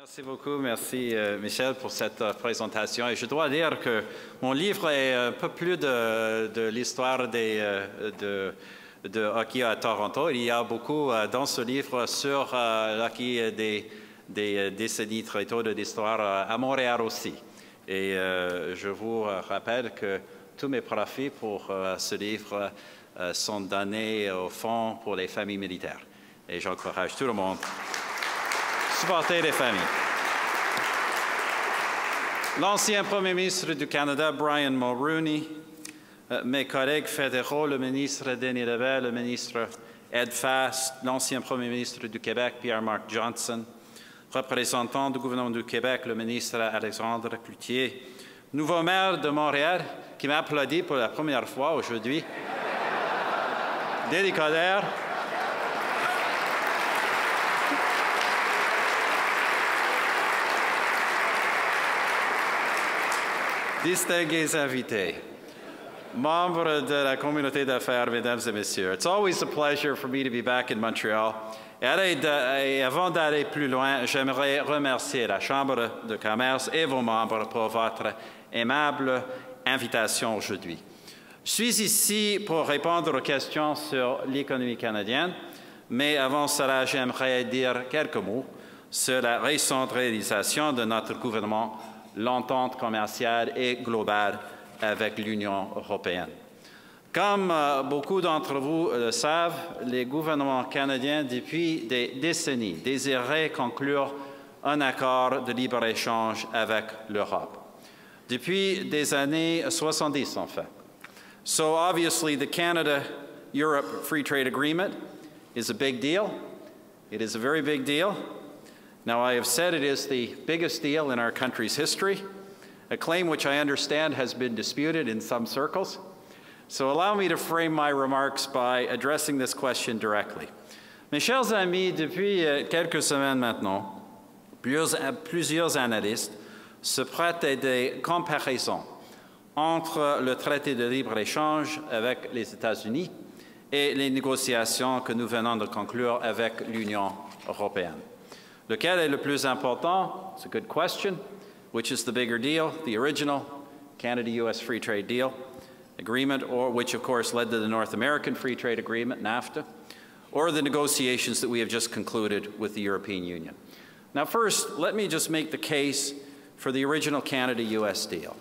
Merci beaucoup, merci Michel pour cette présentation. Et je dois dire que mon livre est un peu plus de l'histoire de hockey à Toronto. Il y a beaucoup dans ce livre sur l'hockey des décennies très tôt de l'histoire à Montréal aussi. Et je vous rappelle que tous mes profits pour ce livre sont donnés au Fonds pour les familles militaires. Et j'encourage tout le monde à supporter les familles. L'ancien Premier ministre du Canada, Brian Mulroney, mes collègues fédéraux, le ministre Denis Lebel, le ministre Ed Fast, l'ancien Premier ministre du Québec, Pierre-Marc Johnson, représentant du gouvernement du Québec, le ministre Alexandre Cloutier, nouveau maire de Montréal, qui m'a applaudi pour la première fois aujourd'hui, Denis Coderre, distingués invités, membres de la communauté d'affaires, mesdames et messieurs. It's always a pleasure for me to be back in Montreal. Et avant d'aller plus loin, j'aimerais remercier la Chambre de commerce et vos membres pour votre aimable invitation aujourd'hui. Je suis ici pour répondre aux questions sur l'économie canadienne, mais avant cela, j'aimerais dire quelques mots sur la récente réalisation de notre gouvernement, l'entente commerciale et globale avec l'Union européenne. Comme beaucoup d'entre vous le savent, les gouvernements canadiens, depuis des décennies, désiraient conclure un accord de libre-échange avec l'Europe. Depuis des années 70, en fait. So obviously, the Canada-Europe Free Trade Agreement is a big deal. It is a very big deal. Now, I have said it is the biggest deal in our country's history, a claim which I understand has been disputed in some circles. So allow me to frame my remarks by addressing this question directly. Mes chers amis, depuis quelques semaines maintenant, plusieurs analystes se prêtent à des comparaisons entre le traité de libre-échange avec les États-Unis et les négociations que nous venons de conclure avec l'Union européenne. Lequel est le plus important? It's a good question. Which is the bigger deal, the original Canada-US Free Trade Deal Agreement, or which of course led to the North American Free Trade Agreement, NAFTA, or the negotiations that we have just concluded with the European Union? Now first, let me just make the case for the original Canada-US deal.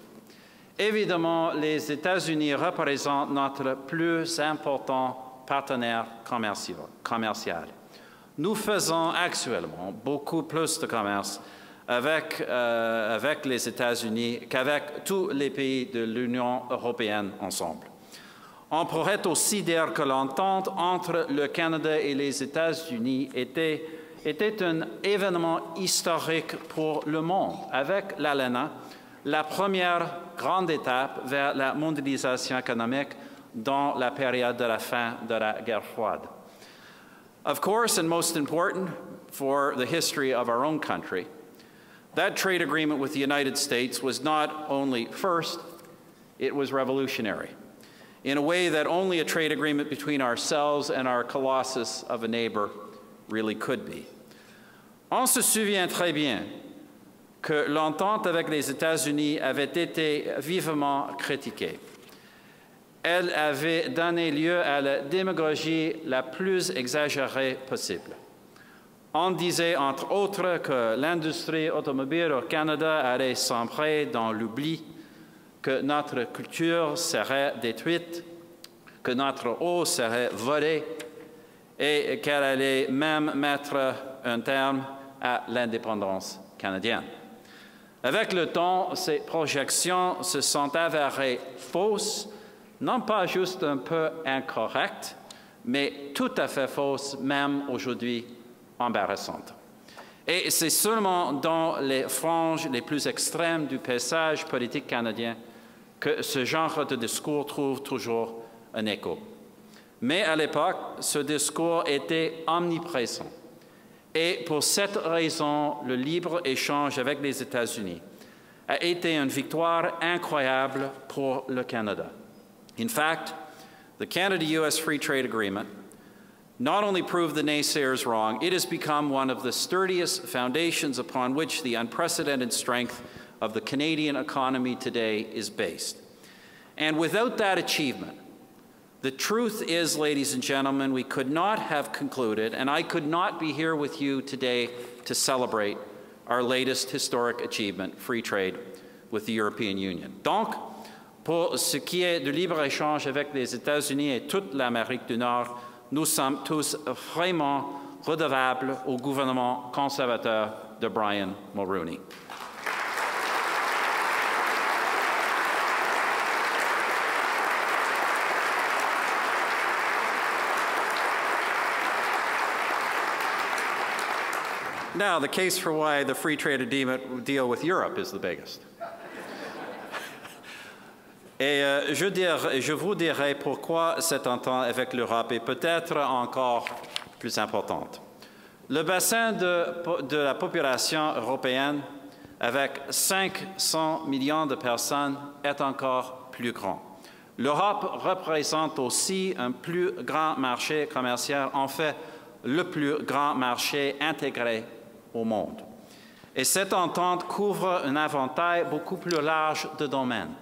Évidemment, les États-Unis représentent notre plus important partenaire commercial. Nous faisons actuellement beaucoup plus de commerce avec les États-Unis qu'avec tous les pays de l'Union européenne ensemble. On pourrait aussi dire que l'entente entre le Canada et les États-Unis était un événement historique pour le monde, avec l'ALENA, la première grande étape vers la mondialisation économique dans la période de la fin de la guerre froide. Of course, and most important for the history of our own country, that trade agreement with the United States was not only first, it was revolutionary, in a way that only a trade agreement between ourselves and our colossus of a neighbor really could be. On se souvient très bien que l'entente avec les États-Unis avait été vivement critiquée. Elle avait donné lieu à la démagogie la plus exagérée possible. On disait, entre autres, que l'industrie automobile au Canada allait sombrer dans l'oubli, que notre culture serait détruite, que notre eau serait volée et qu'elle allait même mettre un terme à l'indépendance canadienne. Avec le temps, ces projections se sont avérées fausses, non pas juste un peu incorrectes, mais tout à fait fausses, même aujourd'hui embarrassantes. Et c'est seulement dans les franges les plus extrêmes du paysage politique canadien que ce genre de discours trouve toujours un écho. Mais à l'époque, ce discours était omniprésent. Et pour cette raison, le libre-échange avec les États-Unis a été une victoire incroyable pour le Canada. In fact, the Canada-US Free Trade Agreement not only proved the naysayers wrong, it has become one of the sturdiest foundations upon which the unprecedented strength of the Canadian economy today is based. And without that achievement, the truth is, ladies and gentlemen, we could not have concluded, and I could not be here with you today to celebrate our latest historic achievement, free trade with the European Union. Donc, pour ce qui est du libre-échange avec les États-Unis et toute l'Amérique du Nord, nous sommes tous vraiment redevables au gouvernement conservateur de Brian Mulroney. Now, the case for why the free trade agreement deal with Europe is the biggest. Et je vous dirai pourquoi cette entente avec l'Europe est peut-être encore plus importante. Le bassin de la population européenne, avec 500 millions de personnes, est encore plus grand. L'Europe représente aussi un plus grand marché commercial, en fait, le plus grand marché intégré au monde. Et cette entente couvre un éventail beaucoup plus large de domaines,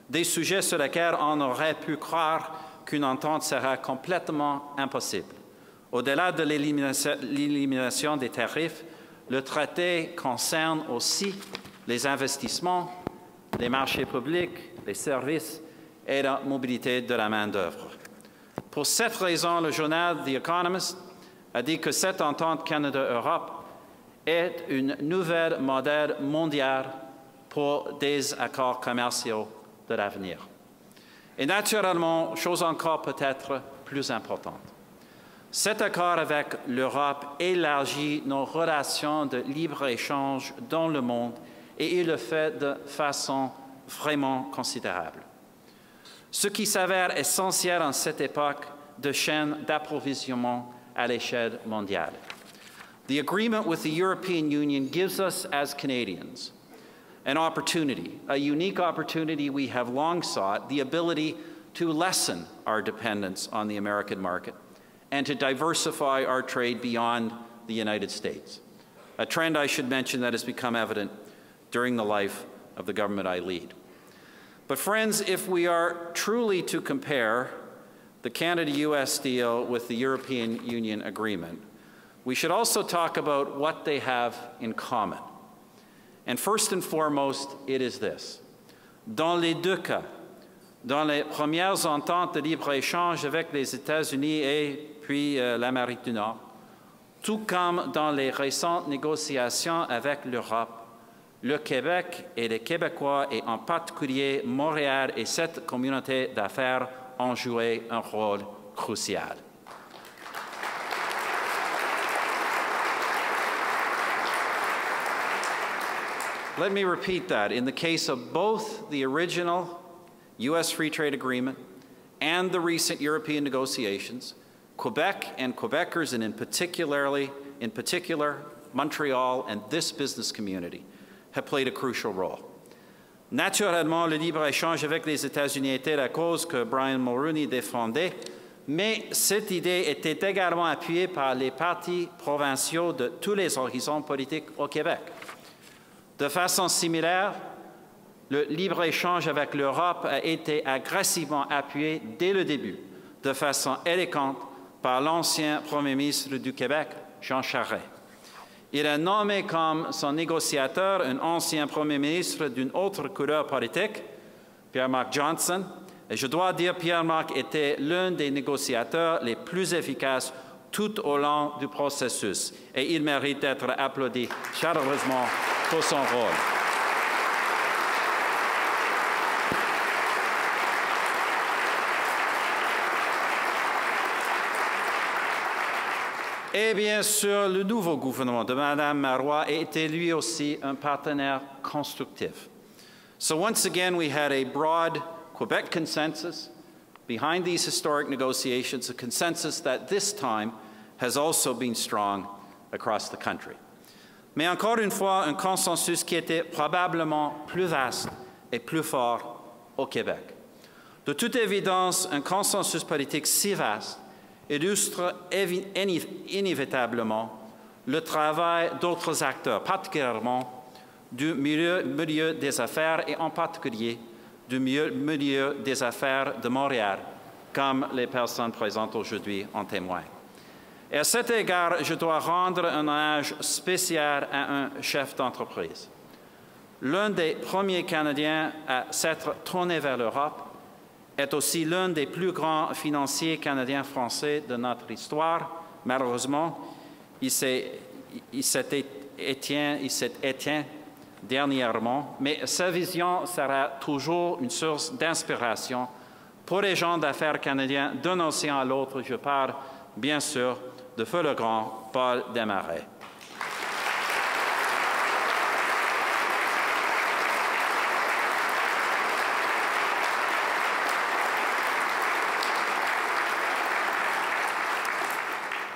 des sujets sur lesquels on aurait pu croire qu'une entente serait complètement impossible. Au-delà de l'élimination des tarifs, le traité concerne aussi les investissements, les marchés publics, les services et la mobilité de la main-d'œuvre. Pour cette raison, le journal The Economist a dit que cette entente Canada-Europe est une nouvelle modèle mondial pour des accords commerciaux de l'avenir. Et naturellement, chose encore peut-être plus importante, cet accord avec l'Europe élargit nos relations de libre-échange dans le monde et il le fait de façon vraiment considérable. Ce qui s'avère essentiel en cette époque de chaîne d'approvisionnement à l'échelle mondiale. The agreement with the European Union gives us, as Canadians, an opportunity, a unique opportunity we have long sought, the ability to lessen our dependence on the American market and to diversify our trade beyond the United States, a trend I should mention that has become evident during the life of the government I lead. But friends, if we are truly to compare the Canada-US deal with the European Union agreement, we should also talk about what they have in common. And first and foremost, it is this. Dans les deux cas, dans les premières ententes de libre-échange avec les États-Unis et puis l'Amérique du Nord, tout comme dans les récentes négociations avec l'Europe, le Québec et les Québécois, et en particulier Montréal et cette communauté d'affaires, ont joué un rôle crucial. Let me repeat that. In the case of both the original U.S. Free Trade Agreement and the recent European negotiations, Quebec and Quebecers, and in particular, Montreal and this business community, have played a crucial role. Naturellement, le libre-échange avec les États-Unis était la cause que Brian Mulroney défendait, mais cette idée était également appuyée par les partis provinciaux de tous les horizons politiques au Québec. De façon similaire, le libre-échange avec l'Europe a été agressivement appuyé dès le début, de façon élégante, par l'ancien Premier ministre du Québec, Jean Charest. Il a nommé comme son négociateur un ancien Premier ministre d'une autre couleur politique, Pierre-Marc Johnson, et je dois dire Pierre-Marc était l'un des négociateurs les plus efficaces tout au long du processus, et il mérite d'être applaudi chaleureusement pour son rôle. Et bien sûr, le nouveau gouvernement de Mme Marois était lui aussi un partenaire constructif. So once again, we had a broad Quebec consensus behind these historic negotiations, a consensus that this time has also been strong across the country. Mais encore une fois, un consensus qui était probablement plus vaste et plus fort au Québec. De toute évidence, un consensus politique si vaste illustre inévitablement le travail d'autres acteurs, particulièrement du milieu des affaires et en particulier du milieu des affaires de Montréal, comme les personnes présentes aujourd'hui en témoignent. Et à cet égard, je dois rendre un hommage spécial à un chef d'entreprise. L'un des premiers Canadiens à s'être tourné vers l'Europe est aussi l'un des plus grands financiers canadiens-français de notre histoire. Malheureusement, il s'est éteint dernièrement, mais sa vision sera toujours une source d'inspiration pour les gens d'affaires canadiens d'un océan à l'autre. Je parle, bien sûr, de feu le grand Paul Desmarais.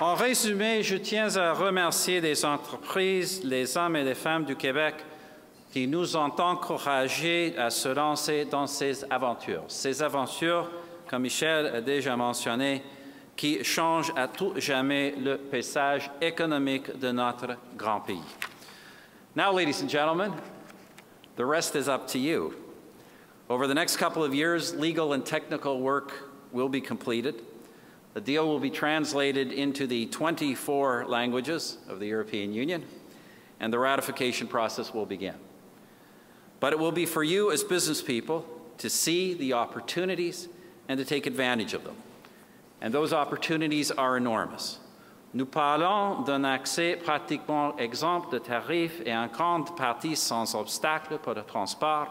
En résumé, je tiens à remercier les entreprises, les hommes et les femmes du Québec qui nous ont encouragés à se lancer dans ces aventures. Ces aventures, comme Michel a déjà mentionné, qui changent à tout jamais le paysage économique de notre grand pays. Now, ladies and gentlemen, the rest is up to you. Over the next couple of years, legal and technical work will be completed. The deal will be translated into the 24 languages of the European Union, and the ratification process will begin. But it will be for you as business people to see the opportunities and to take advantage of them. And those opportunities are enormous. Nous parlons d'un accès pratiquement exempt de tarifs et en grande partie sans obstacle pour le transport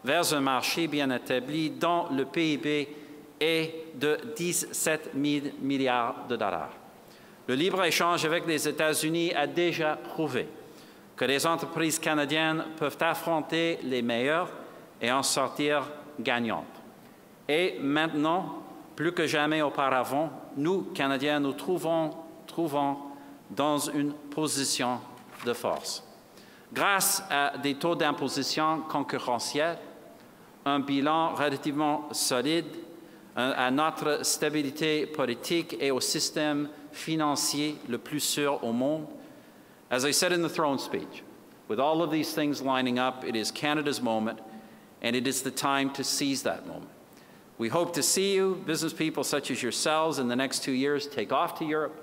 vers un marché bien établi dont le PIB est de 17 000 milliards de dollars. Le libre-échange avec les États-Unis a déjà prouvé que les entreprises canadiennes peuvent affronter les meilleurs et en sortir gagnantes. Et maintenant, plus que jamais auparavant, nous, Canadiens, nous trouvons dans une position de force. Grâce à des taux d'imposition concurrentiels, un bilan relativement solide, à notre stabilité politique et au système financier le plus sûr au monde. As I said in the throne speech, with all of these things lining up, it is Canada's moment, and it is the time to seize that moment. We hope to see you, business people such as yourselves, in the next 2 years, take off to Europe,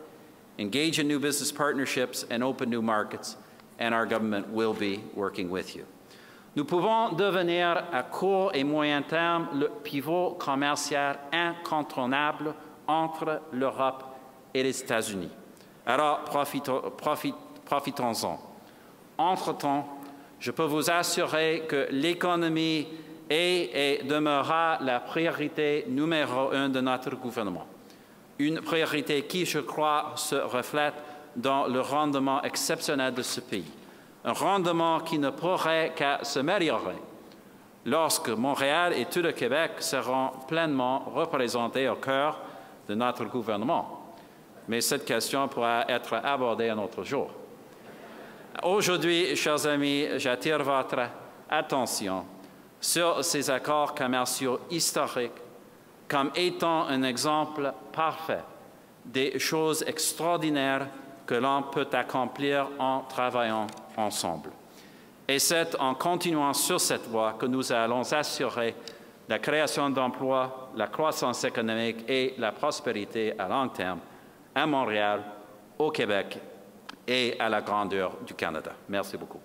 engage in new business partnerships, and open new markets, and our government will be working with you. Nous pouvons devenir à court et moyen terme le pivot commercial incontournable entre l'Europe et les États-Unis. Alors, profitons-en. Entre-temps, je peux vous assurer que l'économie est et demeurera la priorité numéro 1 de notre gouvernement. Une priorité qui, je crois, se reflète dans le rendement exceptionnel de ce pays. Un rendement qui ne pourrait qu'à s'améliorer lorsque Montréal et tout le Québec seront pleinement représentés au cœur de notre gouvernement. Mais cette question pourra être abordée un autre jour. Aujourd'hui, chers amis, j'attire votre attention sur ces accords commerciaux historiques comme étant un exemple parfait des choses extraordinaires que l'on peut accomplir en travaillant ensemble. Et c'est en continuant sur cette voie que nous allons assurer la création d'emplois, la croissance économique et la prospérité à long terme à Montréal, au Québec et à la grandeur du Canada. Merci beaucoup.